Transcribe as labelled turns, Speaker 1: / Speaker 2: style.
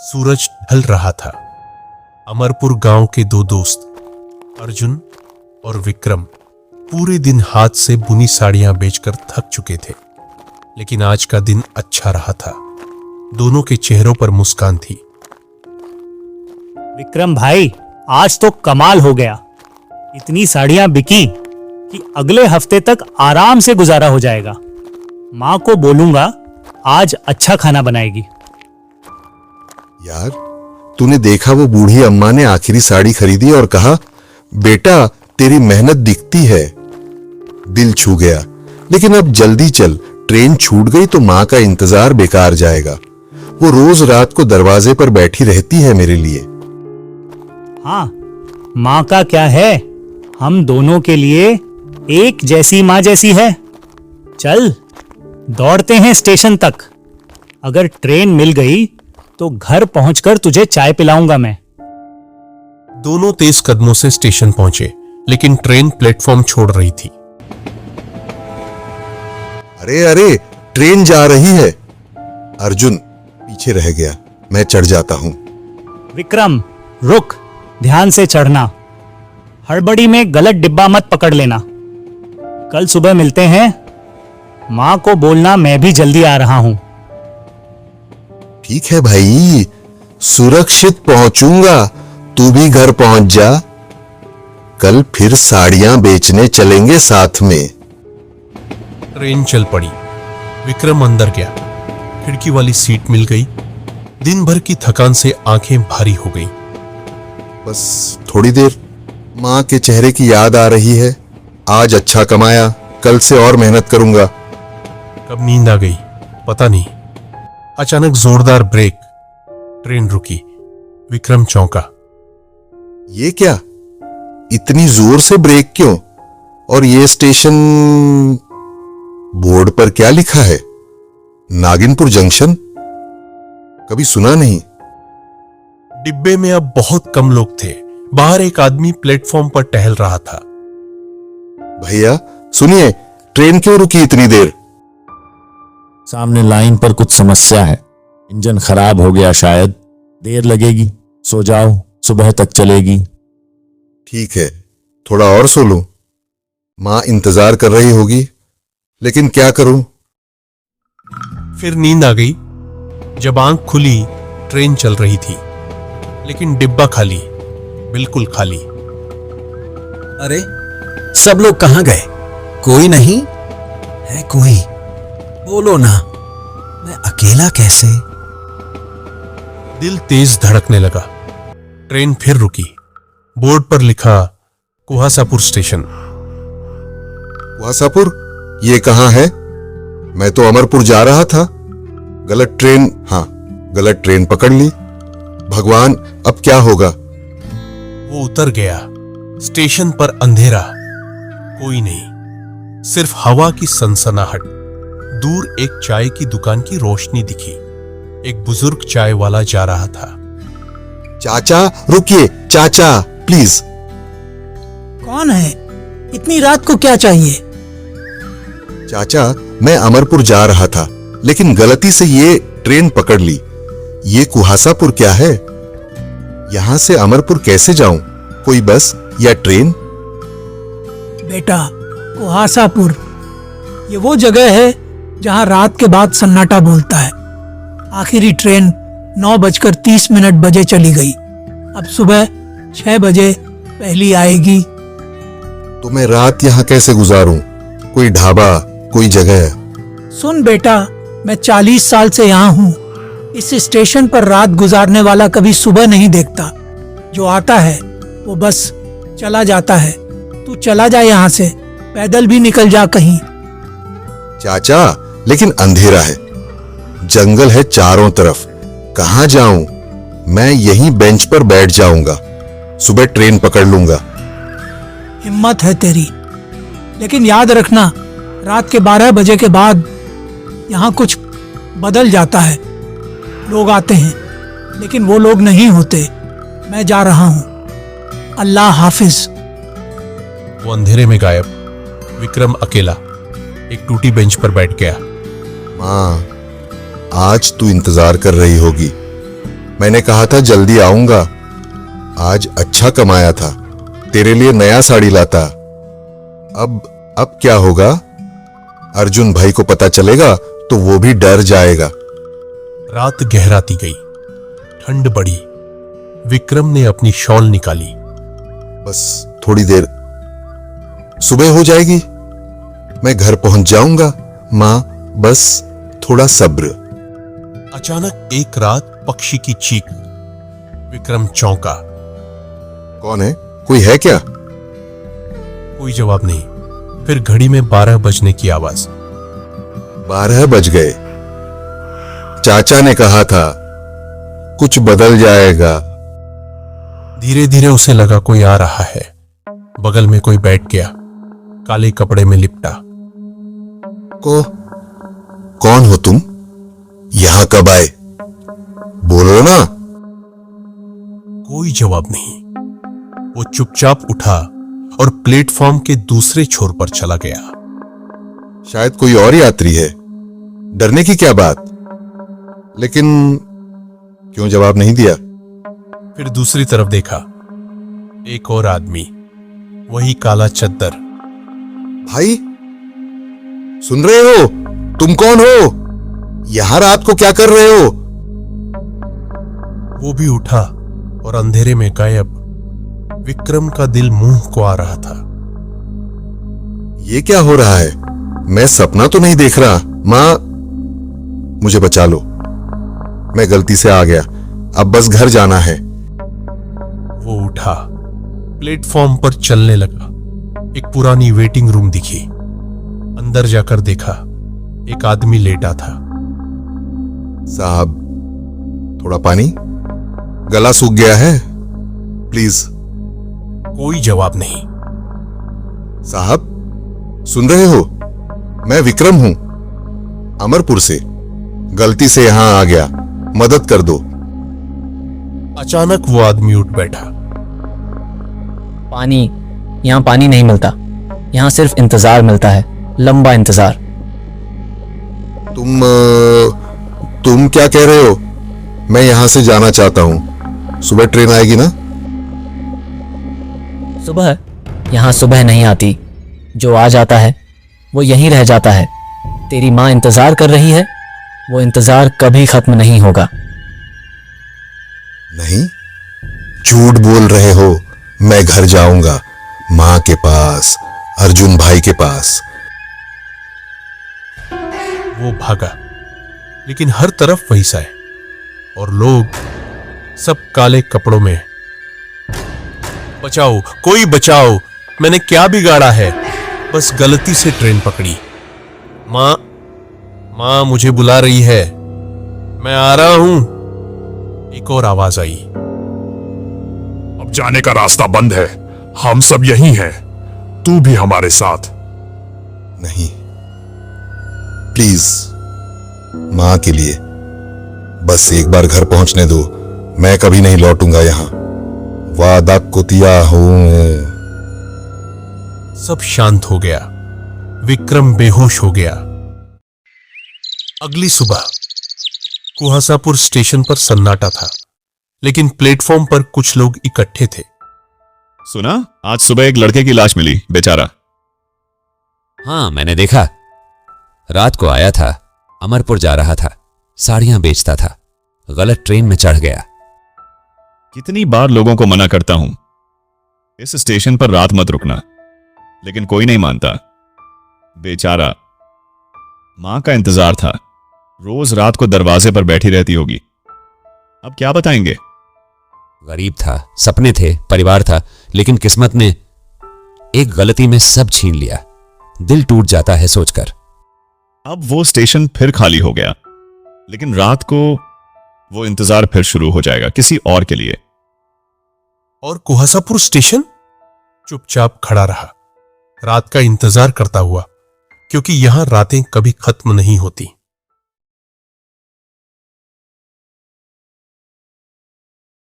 Speaker 1: सूरज ढल रहा था। अमरपुर गांव के दो दोस्त अर्जुन और विक्रम पूरे दिन हाथ से बुनी साड़ियां बेचकर थक चुके थे, लेकिन आज का दिन अच्छा रहा था। दोनों के चेहरों पर मुस्कान थी।
Speaker 2: विक्रम भाई, आज तो कमाल हो गया। इतनी साड़ियां बिकी कि अगले हफ्ते तक आराम से गुजारा हो जाएगा। माँ को बोलूंगा आज अच्छा खाना बनाएगी।
Speaker 3: यार, तूने देखा वो बूढ़ी अम्मा ने आखिरी साड़ी खरीदी और कहा, बेटा तेरी मेहनत दिखती है। दिल छू गया। लेकिन अब जल्दी चल, ट्रेन छूट गई तो माँ का इंतजार बेकार जाएगा। वो रोज रात को दरवाजे पर बैठी रहती है मेरे लिए।
Speaker 2: हाँ, माँ का क्या है, हम दोनों के लिए एक जैसी माँ जैसी है। चल दौड़ते हैं स्टेशन तक। अगर ट्रेन मिल गई तो घर पहुंचकर तुझे चाय पिलाऊंगा मैं।
Speaker 1: दोनों तेज कदमों से स्टेशन पहुंचे, लेकिन ट्रेन प्लेटफॉर्म छोड़ रही थी।
Speaker 3: अरे अरे, ट्रेन जा रही है। अर्जुन पीछे रह गया। मैं चढ़ जाता हूं।
Speaker 2: विक्रम रुक, ध्यान से चढ़ना। हड़बड़ी में गलत डिब्बा मत पकड़ लेना। कल सुबह मिलते हैं। माँ को बोलना मैं भी जल्दी आ रहा हूं।
Speaker 3: ठीक है भाई, सुरक्षित पहुंचूंगा। तू भी घर पहुंच जा। कल फिर साड़ियां बेचने चलेंगे साथ में।
Speaker 1: ट्रेन चल पड़ी। विक्रम अंदर गया। खिड़की वाली सीट मिल गई। दिन भर की थकान से आंखें भारी हो गई।
Speaker 3: बस थोड़ी देर। माँ के चेहरे की याद आ रही है। आज अच्छा कमाया, कल से और मेहनत करूंगा।
Speaker 1: कब नींद आ गई पता नहीं। अचानक जोरदार ब्रेक। ट्रेन रुकी। विक्रम चौंका।
Speaker 3: ये क्या, इतनी जोर से ब्रेक क्यों? और ये स्टेशन, बोर्ड पर क्या लिखा है? नागिनपुर जंक्शन। कभी सुना नहीं।
Speaker 1: डिब्बे में अब बहुत कम लोग थे। बाहर एक आदमी प्लेटफॉर्म पर टहल रहा था।
Speaker 3: भैया सुनिए, ट्रेन क्यों रुकी इतनी देर?
Speaker 4: सामने लाइन पर कुछ समस्या है। इंजन खराब हो गया शायद। देर लगेगी। सो जाओ, सुबह तक चलेगी।
Speaker 3: ठीक है, थोड़ा और सो लूं। माँ इंतजार कर रही होगी, लेकिन क्या करूं?
Speaker 1: फिर नींद आ गई। जब आंख खुली, ट्रेन चल रही थी, लेकिन डिब्बा खाली, बिल्कुल खाली।
Speaker 5: अरे सब लोग कहां गए? कोई नहीं है? कोई बोलो ना, मैं अकेला कैसे?
Speaker 1: दिल तेज धड़कने लगा। ट्रेन फिर रुकी। बोर्ड पर लिखा कुहासापुर स्टेशन।
Speaker 3: कुहासापुर? ये कहां है? मैं तो अमरपुर जा रहा था। गलत ट्रेन। हाँ, गलत ट्रेन पकड़ ली। भगवान, अब क्या होगा?
Speaker 1: वो उतर गया। स्टेशन पर अंधेरा, कोई नहीं, सिर्फ हवा की सनसनाहट। दूर एक चाय की दुकान की रोशनी दिखी। एक बुजुर्ग चाय वाला जा रहा था।
Speaker 3: चाचा रुकिए, चाचा प्लीज।
Speaker 6: कौन है? इतनी रात को क्या चाहिए?
Speaker 3: चाचा, मैं अमरपुर जा रहा था, लेकिन गलती से ये ट्रेन पकड़ ली। ये कुहासापुर क्या है? यहां से अमरपुर कैसे जाऊं? कोई बस या ट्रेन?
Speaker 6: बेटा, कुहासापुर ये वो जगह है जहां रात के बाद सन्नाटा बोलता है। आखिरी ट्रेन 9:30 बजे चली गई। अब सुबह 6 बजे पहली आएगी।
Speaker 3: तो मैं रात यहां कैसे गुजारूं? कोई ढाबा, कोई जगह?
Speaker 6: सुन बेटा, मैं 40 साल से यहाँ हूँ। इस स्टेशन पर रात गुजारने वाला कभी सुबह नहीं देखता। जो आता है वो बस चला जाता है। तू चला जा यहाँ से, पैदल भी निकल जा कहीं।
Speaker 3: चाचा, लेकिन अंधेरा है, जंगल है चारों तरफ। कहां जाऊं? मैं यहीं बेंच पर बैठ जाऊंगा। सुबह ट्रेन पकड़ लूंगा।
Speaker 6: हिम्मत है तेरी, लेकिन याद रखना, रात के 12 बजे के बाद यहाँ कुछ बदल जाता है। लोग आते हैं, लेकिन वो लोग नहीं होते। मैं जा रहा हूँ। अल्लाह हाफिज।
Speaker 1: वो अंधेरे में गायब। विक्रम अकेला एक टूटी बेंच पर बैठ गया।
Speaker 3: माँ, आज तू इंतजार कर रही होगी। मैंने कहा था जल्दी आऊंगा। आज अच्छा कमाया था, तेरे लिए नया साड़ी लाता। अब क्या होगा? अर्जुन भाई को पता चलेगा तो वो भी डर जाएगा।
Speaker 1: रात गहराती गई, ठंड बढ़ी। विक्रम ने अपनी शॉल निकाली।
Speaker 3: बस थोड़ी देर, सुबह हो जाएगी, मैं घर पहुंच जाऊंगा। मां, बस थोड़ा सब्र।
Speaker 1: अचानक एक रात पक्षी की चीख। विक्रम चौंका।
Speaker 3: कौन है? कोई है क्या?
Speaker 1: कोई जवाब नहीं। फिर घड़ी में 12 बजने की आवाज।
Speaker 3: 12 बज गए। चाचा ने कहा था कुछ बदल जाएगा।
Speaker 1: धीरे धीरे उसे लगा कोई आ रहा है। बगल में कोई बैठ गया, काले कपड़े में लिपटा।
Speaker 3: कौन हो तुम? यहां कब आए? बोलो ना।
Speaker 1: कोई जवाब नहीं। वो चुपचाप उठा और प्लेटफॉर्म के दूसरे छोर पर चला गया।
Speaker 3: शायद कोई और यात्री है, डरने की क्या बात। लेकिन क्यों जवाब नहीं दिया?
Speaker 1: फिर दूसरी तरफ देखा। एक और आदमी, वही काला चद्दर।
Speaker 3: भाई, सुन रहे हो? तुम कौन हो? यहां रात को क्या कर रहे हो?
Speaker 1: वो भी उठा और अंधेरे में गायब। विक्रम का दिल मुंह को आ रहा था।
Speaker 3: ये क्या हो रहा है? मैं सपना तो नहीं देख रहा। मां, मुझे बचा लो, मैं गलती से आ गया। अब बस घर जाना है।
Speaker 1: वो उठा, प्लेटफॉर्म पर चलने लगा। एक पुरानी वेटिंग रूम दिखी। अंदर जाकर देखा, एक आदमी लेटा था।
Speaker 3: साहब, थोड़ा पानी, गला सूख गया है, प्लीज।
Speaker 1: कोई जवाब नहीं।
Speaker 3: साहब, सुन रहे हो? मैं विक्रम हूं, अमरपुर से। गलती से यहां आ गया, मदद कर दो।
Speaker 1: अचानक वो आदमी उठ बैठा।
Speaker 7: पानी, यहाँ पानी नहीं मिलता। यहाँ सिर्फ इंतजार मिलता है, लंबा इंतजार।
Speaker 3: तुम क्या कह रहे हो? मैं यहां से जाना चाहता हूं। सुबह ट्रेन आएगी ना?
Speaker 7: सुबह? यहाँ सुबह नहीं आती। जो आ जाता है वो यहीं रह जाता है। तेरी माँ इंतजार कर रही है, वो इंतजार कभी खत्म नहीं होगा।
Speaker 3: नहीं, झूठ बोल रहे हो। मैं घर जाऊंगा, मां के पास, अर्जुन भाई के पास।
Speaker 1: वो भागा, लेकिन हर तरफ वही सा है, और लोग सब काले कपड़ों में। बचाओ, कोई बचाओ, मैंने क्या बिगाड़ा है? बस गलती से ट्रेन पकड़ी। मां मुझे बुला रही है, मैं आ रहा हूं। एक और आवाज आई।
Speaker 8: अब जाने का रास्ता बंद है, हम सब यहीं हैं, तू भी हमारे साथ।
Speaker 3: नहीं, प्लीज, मां के लिए बस एक बार घर पहुंचने दो। मैं कभी नहीं लौटूंगा यहां, वादा कुतिया हूं।
Speaker 1: सब शांत हो गया। विक्रम बेहोश हो गया। अगली सुबह कुहासापुर स्टेशन पर सन्नाटा था, लेकिन प्लेटफॉर्म पर कुछ लोग इकट्ठे थे।
Speaker 9: सुना, आज सुबह एक लड़के की लाश मिली, बेचारा।
Speaker 10: हाँ, मैंने देखा। रात को आया था, अमरपुर जा रहा था, साड़ियां बेचता था, गलत ट्रेन में चढ़ गया।
Speaker 9: कितनी बार लोगों को मना करता हूं, इस स्टेशन पर रात मत रुकना, लेकिन कोई नहीं मानता। बेचारा, मां का इंतजार था, रोज रात को दरवाजे पर बैठी रहती होगी। अब क्या बताएंगे?
Speaker 10: गरीब था, सपने थे, परिवार था, लेकिन किस्मत ने एक गलती में सब छीन लिया। दिल टूट जाता है सोचकर।
Speaker 9: अब वो स्टेशन फिर खाली हो गया, लेकिन रात को वो इंतजार फिर शुरू हो जाएगा किसी और के लिए।
Speaker 1: और कुहासापुर स्टेशन चुपचाप खड़ा रहा, रात का इंतजार करता हुआ, क्योंकि यहां रातें कभी खत्म नहीं होती।